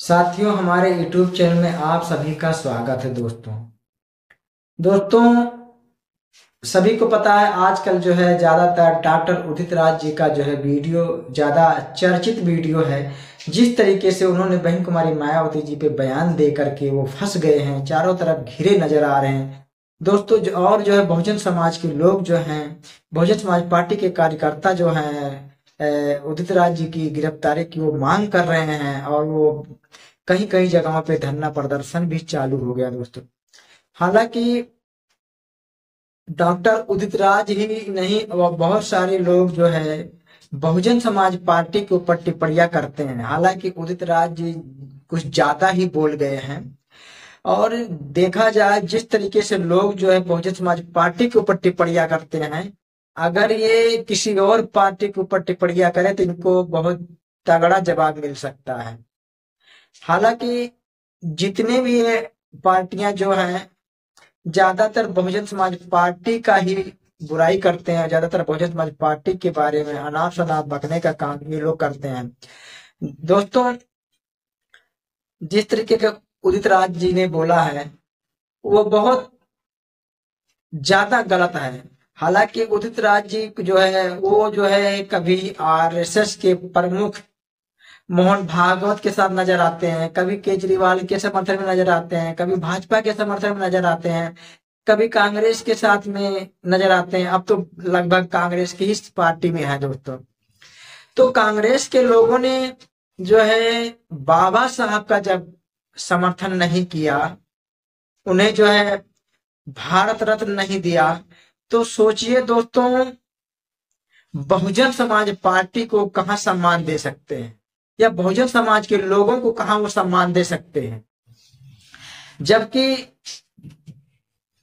साथियों, हमारे YouTube channel में आप सभी का स्वागत है। दोस्तों सभी को पता है आजकल जो है ज़्यादातर डॉक्टर उदित राज जी का जो है वीडियो ज़्यादा चर्चित वीडियो है। जिस तरीके से उन्होंने बहन कुमारी मायावती जी पे बयान दे करके वो फंस गए हैं, चारों तरफ घिरे नजर आ रहे हैं दोस्तों। और जो है बहुजन समाज के लोग जो हैं, बहुजन समाज पार्टी के कार्यकर्ता जो हैं उदित राज जी की गिरफ्तारी की वो मांग कर रहे हैं और वो कहीं कहीं जगहों पे धरना प्रदर्शन भी चालू हो गया दोस्तों। हालांकि डॉक्टर उदित राज ही नहीं, और बहुत सारे लोग जो है बहुजन समाज पार्टी के ऊपर टिप्पणियां करते हैं। हालांकि उदित राज जी कुछ ज्यादा ही बोल गए हैं। और देखा जाए जिस तरीके से लोग जो है बहुजन समाज पार्टी के ऊपर टिप्पणियां करते हैं, अगर ये किसी और पार्टी के ऊपर टिप्पणियां करें तो इनको बहुत तगड़ा जवाब मिल सकता है। हालांकि जितने भी ये पार्टियां जो हैं ज्यादातर बहुजन समाज पार्टी का ही बुराई करते हैं, ज्यादातर बहुजन समाज पार्टी के बारे में अनाप शनाप बकने का काम ये लोग करते हैं दोस्तों। जिस तरीके का उदित राज जी ने बोला है वो बहुत ज्यादा गलत है। हालांकि उदित राज जी जो है वो जो है कभी आरएसएस के प्रमुख मोहन भागवत के साथ नजर आते हैं, कभी केजरीवाल के समर्थन में नजर आते हैं, कभी भाजपा के समर्थन में नजर आते हैं, कभी कांग्रेस के साथ में नजर आते हैं। अब तो लगभग कांग्रेस की ही पार्टी में है दोस्तों। तो कांग्रेस के लोगों ने जो है बाबा साहब का जब समर्थन नहीं किया, उन्हें जो है भारत रत्न नहीं दिया, तो सोचिए दोस्तों बहुजन समाज पार्टी को कहां सम्मान दे सकते हैं, या बहुजन समाज के लोगों को कहां वो सम्मान दे सकते हैं। जबकि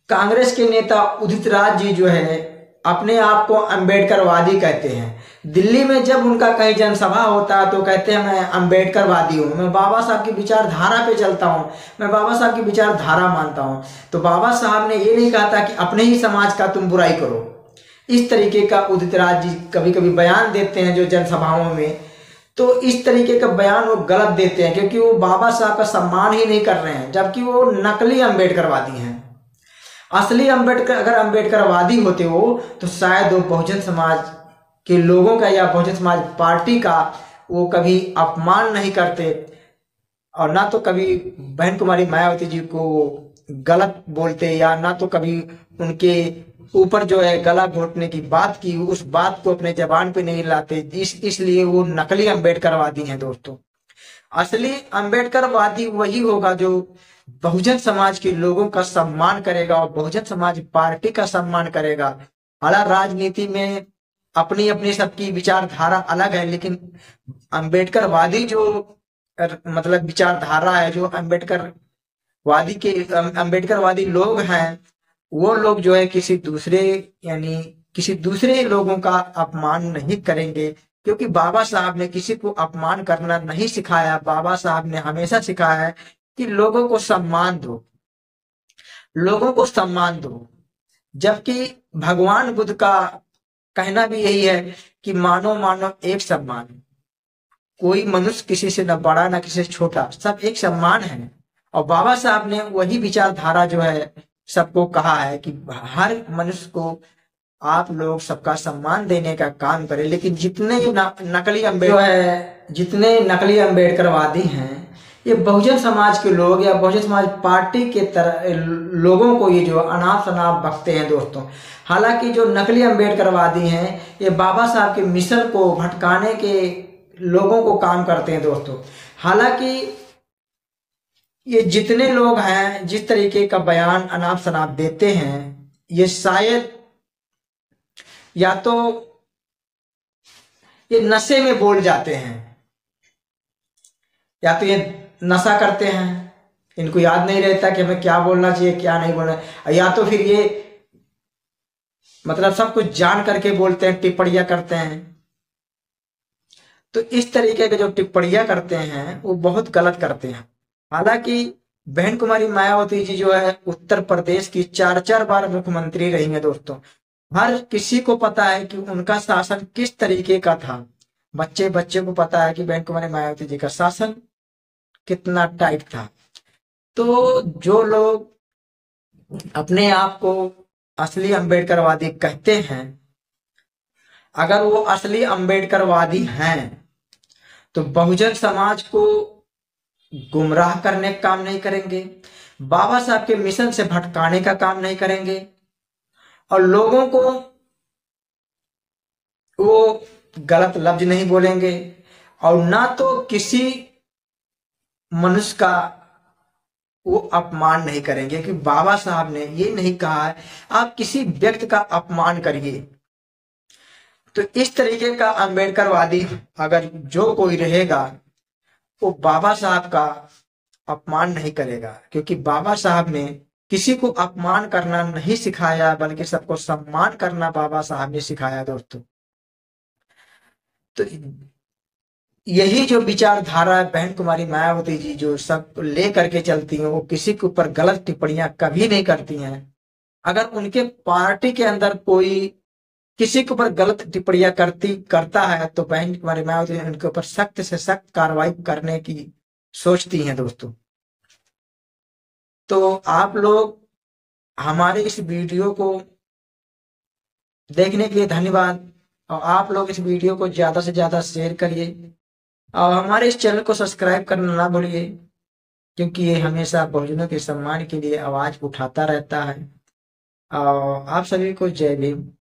कांग्रेस के नेता उदित राज जी जो है अपने आप को अंबेडकरवादी कहते हैं। दिल्ली में जब उनका कहीं जनसभा होता है तो कहते हैं मैं अंबेडकरवादी हूँ, मैं बाबा साहब की विचारधारा पे चलता हूँ, मैं बाबा साहब की विचारधारा मानता हूँ। तो बाबा साहब ने ये नहीं कहा था कि अपने ही समाज का तुम बुराई करो। इस तरीके का उदित राज जी कभी कभी बयान देते हैं जो जनसभाओं में, तो इस तरीके का बयान वो गलत देते हैं क्योंकि वो बाबा साहब का सम्मान ही नहीं कर रहे हैं, जबकि वो नकली अंबेडकरवादी हैं। असली अंबेडकर अगर अंबेडकरवादी होते हो तो शायद वो बहुजन समाज के लोगों का या बहुजन समाज पार्टी का वो कभी अपमान नहीं करते, और ना तो कभी बहन कुमारी मायावती जी को गलत बोलते, या ना तो कभी उनके ऊपर जो है गला घोटने की बात की, उस बात को अपने जबान पे नहीं लाते। इसलिए वो नकली अंबेडकरवादी हैं दोस्तों। असली अंबेडकरवादी वही होगा जो बहुजन समाज के लोगों का सम्मान करेगा और बहुजन समाज पार्टी का सम्मान करेगा। हालांकि राजनीति में अपनी अपनी सबकी विचारधारा अलग है, लेकिन अंबेडकरवादी जो मतलब विचारधारा है, जो अंबेडकरवादी लोग हैं, वो लोग जो है किसी दूसरे यानी किसी दूसरे लोगों का अपमान नहीं करेंगे, क्योंकि बाबा साहब ने किसी को अपमान करना नहीं सिखाया। बाबा साहब ने हमेशा सिखाया है कि लोगों को सम्मान दो, लोगों को सम्मान दो। जबकि भगवान बुद्ध का कहना भी यही है कि मानो मानो एक सम्मान, कोई मनुष्य किसी से न बड़ा न किसी से छोटा, सब एक सम्मान है। और बाबा साहब ने वही विचारधारा जो है सबको कहा है कि हर मनुष्य को आप लोग सबका सम्मान देने का काम करें। लेकिन जितने नकली अंबेडकरवादी हैं, ये बहुजन समाज के लोग या बहुजन समाज पार्टी के तरह लोगों को ये जो अनाप शनाप बकते हैं दोस्तों। हालांकि जो नकली अंबेडकरवादी हैं ये बाबा साहब के मिशन को भटकाने के लोगों को काम करते हैं दोस्तों। हालांकि ये जितने लोग हैं जिस तरीके का बयान अनाप शनाप देते हैं, ये शायद या तो ये नशे में बोल जाते हैं, या तो ये नशा करते हैं, इनको याद नहीं रहता कि हमें क्या बोलना चाहिए क्या नहीं बोलना, या तो फिर ये मतलब सब कुछ जान करके बोलते हैं, टिप्पणियां करते हैं। तो इस तरीके के जो टिप्पणियां करते हैं वो बहुत गलत करते हैं। हालांकि बहन कुमारी मायावती जी जो है उत्तर प्रदेश की 4 बार मुख्यमंत्री रही है दोस्तों। हर किसी को पता है कि उनका शासन किस तरीके का था। बच्चे बच्चे को पता है कि बहन कुमारी मायावती जी का शासन कितना टाइट था। तो जो लोग अपने आप को असली अम्बेडकरवादी कहते हैं, अगर वो असली अम्बेडकरवादी हैं तो बहुजन समाज को गुमराह करने का काम नहीं करेंगे, बाबा साहब के मिशन से भटकाने का काम नहीं करेंगे, और लोगों को वो गलत लफ्ज नहीं बोलेंगे, और ना तो किसी मनुष्य का वो अपमान नहीं करेंगे। कि बाबा साहब ने ये नहीं कहा है आप किसी व्यक्ति का अपमान करिए। तो इस तरीके का अम्बेडकरवादी अगर जो कोई रहेगा वो बाबा साहब का अपमान नहीं करेगा, क्योंकि बाबा साहब ने किसी को अपमान करना नहीं सिखाया, बल्कि सबको सम्मान करना बाबा साहब ने सिखाया दोस्तों। तो यही जो विचारधारा है बहन कुमारी मायावती जी जो सब ले करके चलती हैं, वो किसी के ऊपर गलत टिप्पणियां कभी नहीं करती हैं। अगर उनके पार्टी के अंदर कोई किसी के ऊपर गलत टिप्पणियां करता है तो बहन कुमारी मायावती उनके ऊपर सख्त से सख्त कार्रवाई करने की सोचती हैं दोस्तों। तो आप लोग हमारे इस वीडियो को देखने के लिए धन्यवाद, और आप लोग इस वीडियो को ज्यादा से ज्यादा शेयर करिए, और हमारे इस चैनल को सब्सक्राइब करना ना भूलिए, क्योंकि ये हमेशा बहुजनों के सम्मान के लिए आवाज उठाता रहता है। और आप सभी को जय भीम।